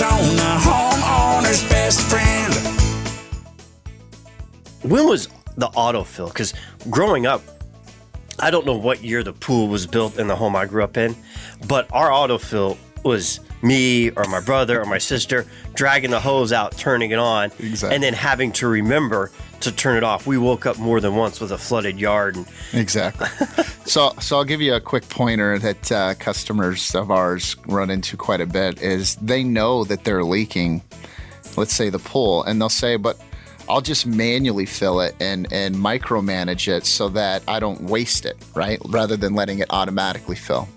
Arizona, homeowner's best friend. When was the autofill? Because growing up, I don't know what year the pool was built in the home I grew up in, but our autofill was me or my brother or my sister dragging the hose out, turning it on, and then having to remember to turn it off. We woke up more than once with a flooded yard. Exactly. So I'll give you a quick pointer that customers of ours run into quite a bit is they know that they're leaking, let's say the pool, and they'll say, but I'll just manually fill it and micromanage it so that I don't waste it, right? Rather than letting it automatically fill.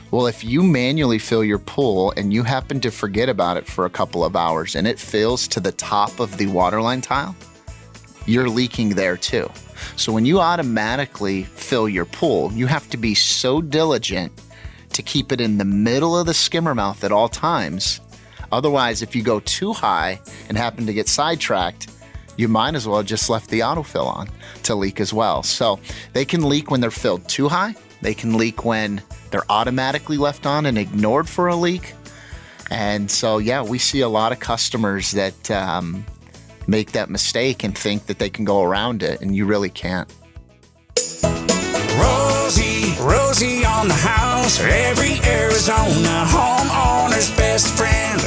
Well, if you manually fill your pool and you happen to forget about it for a couple of hours and it fills to the top of the waterline tile, you're leaking there too. So when you automatically fill your pool, you have to be so diligent to keep it in the middle of the skimmer mouth at all times. Otherwise, if you go too high and happen to get sidetracked, you might as well have just left the autofill on to leak as well. So they can leak when they're filled too high. They can leak when they're automatically left on and ignored for a leak. And so, yeah, we see a lot of customers that make that mistake and think that they can go around it, and you really can't. Rosie on the house, every Arizona homeowner's best friend.